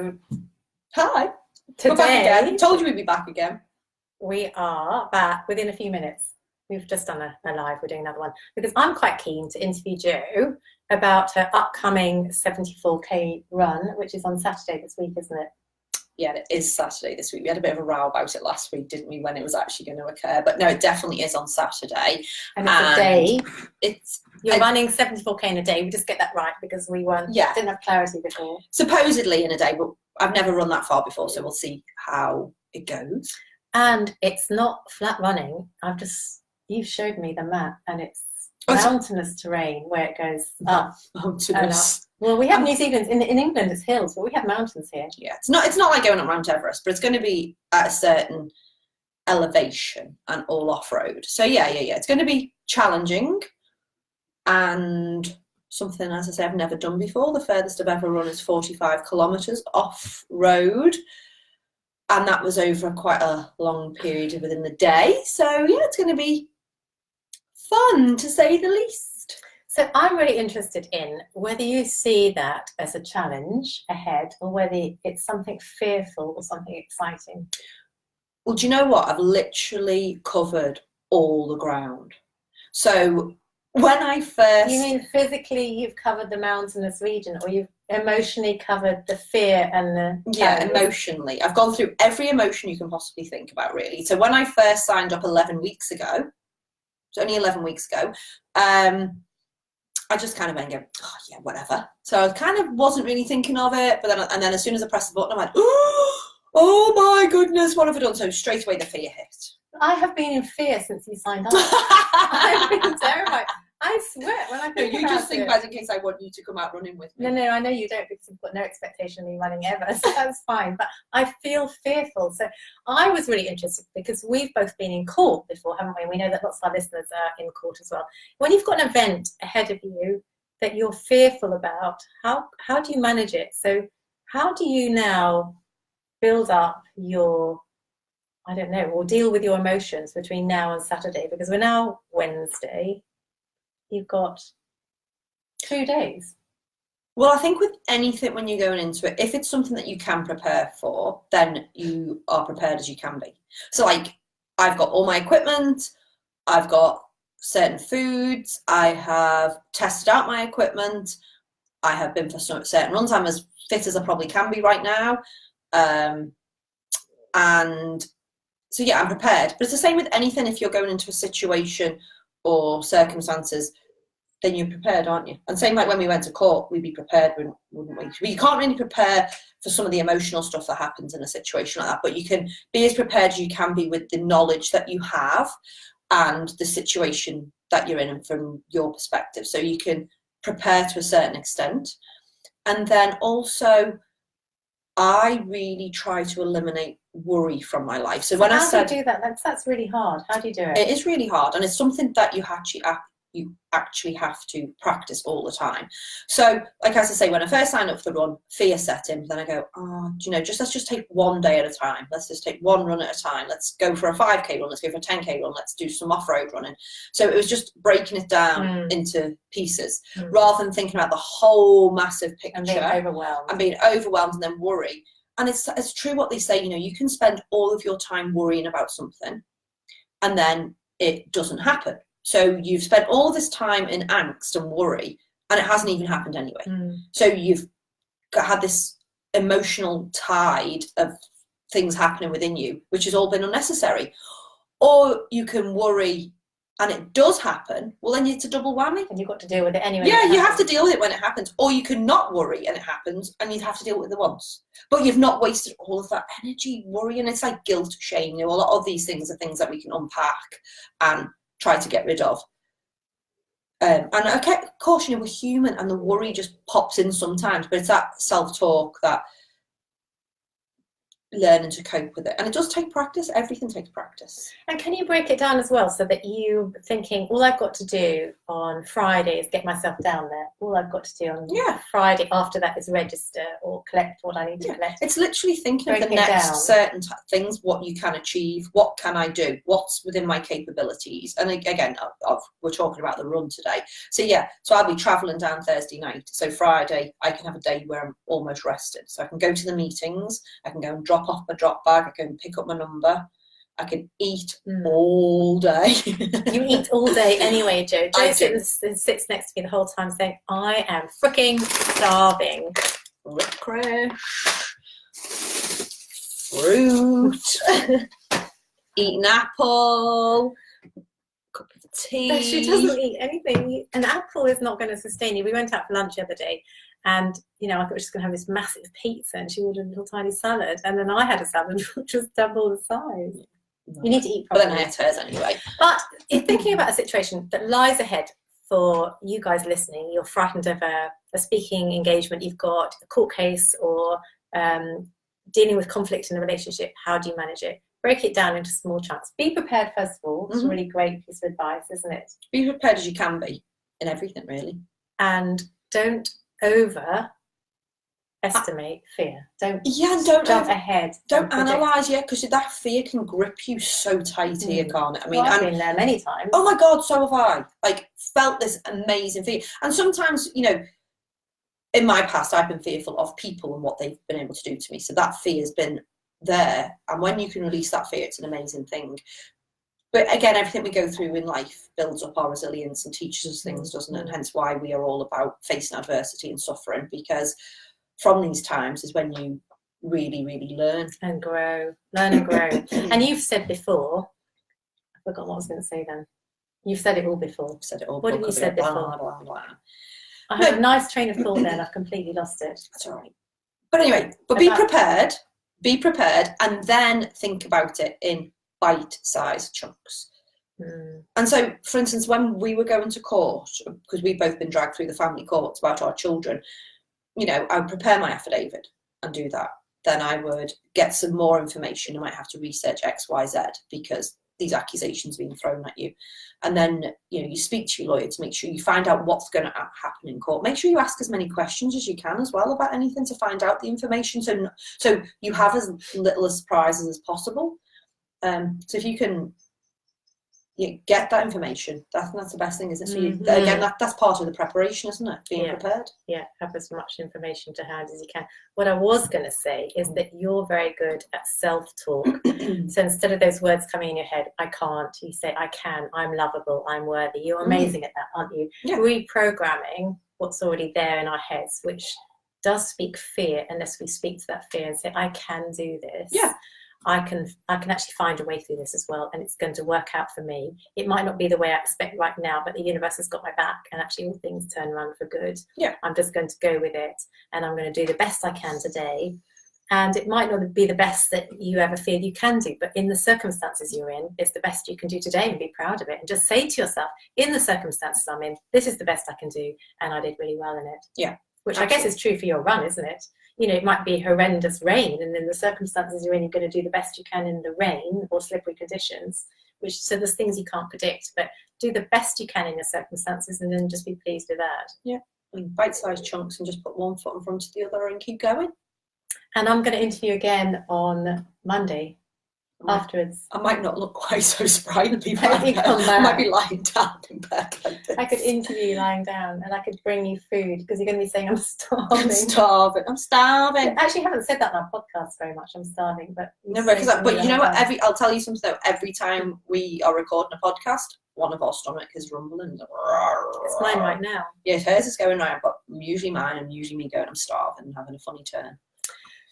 So, Hi. today, We're back again. Told you we'd be back again. we are back within a few minutes. We've just done a live, we're doing another one, because I'm quite keen to interview Jo about her upcoming 74k run, which is on Saturday this week, isn't it? Yeah, it is Saturday this week. We had a bit of a row about it last week, didn't we, when it was actually going to occur? But no, it definitely is on Saturday. And it's a day. You're I- running 74k in a day. We just get that right because we didn't have clarity before. Supposedly in a day, but I've never run that far before, so we'll see how it goes. And it's not flat running. You've showed me the map, and it's mountainous terrain where it goes up and up. Well, we have New Zealand in England. It's hills, but we have mountains here. Yeah, it's not like going up Mount Everest, but it's going to be at a certain elevation and all off road. So yeah, it's going to be challenging and something, as I say, I've never done before. The furthest I've ever run is 45 kilometres off road, and that was over quite a long period within the day. So yeah, it's going to be fun to say the least. So I'm really interested in whether you see that as a challenge ahead or whether it's something fearful or something exciting. Well, do you know what? I've literally covered all the ground. So when I first... You mean physically you've covered the mountainous region, or you've emotionally covered the fear and the... Yeah, emotionally. I've gone through every emotion you can possibly think about, really. So when I first signed up 11 weeks ago, it was only 11 weeks ago, I just kind of went, oh yeah, whatever. So I kind of wasn't really thinking of it, but then as soon as I pressed the button, I went, oh my goodness, what have I done? So straight away the fear hit. I have been in fear since you signed up. I've been terrified. I swear, when I think you just think about it in case I want you to come out running with me. No, I know you don't, because you've got no expectation of me running ever, so that's fine. But I feel fearful. So I was really interested because we've both been in court before, haven't we? We know that lots of our listeners are in court as well. When you've got an event ahead of you that you're fearful about, how do you manage it? So how do you now build up your, I don't know, or deal with your emotions between now and Saturday? Because we're now Wednesday. You've got 2 days. Well, I think with anything, when you're going into it, if it's something that you can prepare for, then you are prepared as you can be. So like, I've got all my equipment, I've got certain foods, I have tested out my equipment, I have been for certain runs, I'm as fit as I probably can be right now. And so yeah, I'm prepared. But it's the same with anything. If you're going into a situation or circumstances, then you're prepared, aren't you? And same like when we went to court, we'd be prepared, wouldn't we? You can't really prepare for some of the emotional stuff that happens in a situation like that, but you can be as prepared as you can be with the knowledge that you have and the situation that you're in and from your perspective. So you can prepare to a certain extent. And then also, I really try to eliminate worry from my life. So when how do you do that? That's really hard. How do you do it? It is really hard, and it's something that you actually have to practice all the time. So like, as I say, when I first signed up for the run, fear set in. Then I go, let's just take one day at a time. Let's just take one run at a time. Let's go for a 5k run. Let's go for a 10k run. Let's do some off-road running. So it was just breaking it down into pieces rather than thinking about the whole massive picture and being overwhelmed and then worry. And it's true what they say, you can spend all of your time worrying about something and then it doesn't happen. So you've spent all this time in angst and worry and it hasn't even happened anyway. So you've had this emotional tide of things happening within you, which has all been unnecessary. Or you can worry and it does happen, well then it's a double whammy. And you've got to deal with it anyway. Yeah, you have to deal with it when it happens. Or you can not worry and it happens and you'd have to deal with it once. But you've not wasted all of that energy worrying. It's like guilt, shame. A lot of these things are things that we can unpack and try to get rid of. And I kept cautioning, we're human and the worry just pops in sometimes, but it's that self-talk that learning to cope with it. And it does take practice. Everything takes practice. And can you break it down as well so that you thinking, all I've got to do on Friday is get myself down there. All I've got to do on Friday after that is register or collect what I need to collect. It's literally thinking of the next certain things, what you can achieve, what can I do, what's within my capabilities. And again, we're talking about the run today. So so I'll be travelling down Thursday night. So Friday, I can have a day where I'm almost rested. So I can go to the meetings, I can go and drop off my drop bag, I can pick up my number, I can eat all day. You eat all day anyway, Jo. Jo sits next to me the whole time saying, I am freaking starving. Licorice, fruit, eat an apple, cup of tea. But she doesn't eat anything. An apple is not going to sustain you. We went out for lunch the other day, and I thought we were just going to have this massive pizza, and she ordered a little tiny salad, and then I had a salad which was double the size. No. You need to eat properly. But then I had hers anyway. But in thinking about a situation that lies ahead for you guys listening, you're frightened of a speaking engagement, you've got a court case, or dealing with conflict in a relationship, how do you manage it? Break it down into small chunks. Be prepared, first of all. It's a really great piece of advice, isn't it? Be prepared as you can be in everything, really. And don't overestimate fear. Don't jump ahead. Don't analyse, because that fear can grip you so tight here, can't it? I mean, I've been there many times. Oh my God, so have I. Like, felt this amazing fear. And sometimes, in my past, I've been fearful of people and what they've been able to do to me. So that fear has been there. And when you can release that fear, it's an amazing thing. But again, everything we go through in life builds up our resilience and teaches us things, doesn't it? And hence why we are all about facing adversity and suffering, because from these times is when you really, really learn. And grow. Learn and grow. And you've said before, I forgot what I was going to say then. You've said it all before. I've said it all. What have you said before? Blah, blah, blah. I had a nice train of thought then. I've completely lost it. That's all right. But anyway, be prepared. Be prepared, and then think about it in bite-sized chunks. And so, for instance, when we were going to court, because we've both been dragged through the family courts about our children, I would prepare my affidavit and do that. Then I would get some more information. I might have to research X, Y, Z, because these accusations being thrown at you. And then, you speak to your lawyer to make sure you find out what's going to happen in court. Make sure you ask as many questions as you can as well about anything to find out the information. So you have as little surprises as possible. So if you can get that information, that's the best thing, isn't it? So again, that's part of the prepreration, isn't it? Being prepared. Yeah, have as much information to hand as you can. What I was going to say is that you're very good at self-talk. So instead of those words coming in your head, I can't, you say, I can, I'm lovable, I'm worthy. You're amazing at that, aren't you? Yeah. Reprogramming what's already there in our heads, which does speak fear, unless we speak to that fear and say, I can do this. Yeah. I can actually find a way through this as well, and it's going to work out for me. It might not be the way I expect right now, but the universe has got my back, and actually all things turn around for good. Yeah. I'm just going to go with it, and I'm going to do the best I can today. And it might not be the best that you ever feel you can do, but in the circumstances you're in, it's the best you can do today, and be proud of it. And just say to yourself, in the circumstances I'm in, this is the best I can do, and I did really well in it. Yeah. Which absolutely. I guess is true for your run, isn't it? It might be horrendous rain, and in the circumstances you're in, you're going to do the best you can in the rain or slippery conditions, so there's things you can't predict, but do the best you can in your circumstances, and then just be pleased with that. Yeah, and bite-sized chunks, and just put one foot in front of the other and keep going. And I'm going to interview again on Monday. Afterwards, I might not look quite so spry to people. I might be lying down in bed like this. I could interview you lying down, and I could bring you food, because you're going to be saying, I'm starving. I'm starving. I actually haven't said that on our podcast very much. I'm starving, but but you know what? I'll tell you something though. Every time we are recording a podcast, one of our stomach is rumbling. It's mine right now. Yeah, hers is going right, but usually mine, and usually me going, I'm starving and having a funny turn.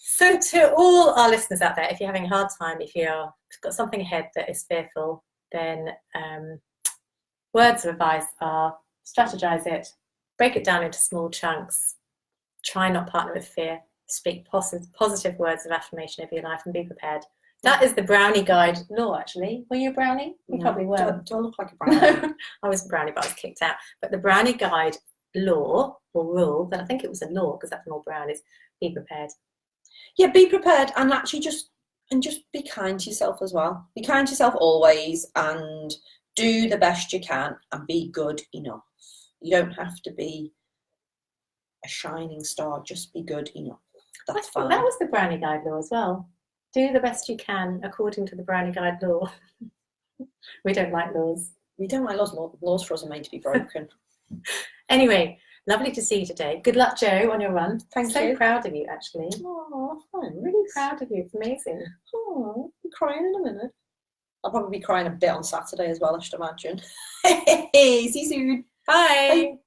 So to all our listeners out there, if you're having a hard time, if you've got something ahead that is fearful, then words of advice are strategize it, break it down into small chunks, try not partner with fear, speak positive words of affirmation over your life, and be prepared. That is the brownie guide law, actually. Were you a brownie? You probably were. Do I look like a brownie? I was a brownie, but I was kicked out. But the brownie guide law or rule, but I think it was a law because that's more brownies, be prepared. Yeah, be prepared, and actually just be kind to yourself as well. Be kind to yourself always, and do the best you can, and be good enough. You don't have to be a shining star, just be good enough. That's fine. That was the Brownie Guide law as well. Do the best you can according to the Brownie Guide law. We don't like laws. We don't like laws. Laws for us are made to be broken. Anyway, lovely to see you today. Good luck, Jo, on your run. Thank so you. Proud of you, actually. Oh, I'm really proud of you. It's amazing. Oh, I'll be crying in a minute. I'll probably be crying a bit on Saturday as well, I should imagine. See you soon. Bye. Bye.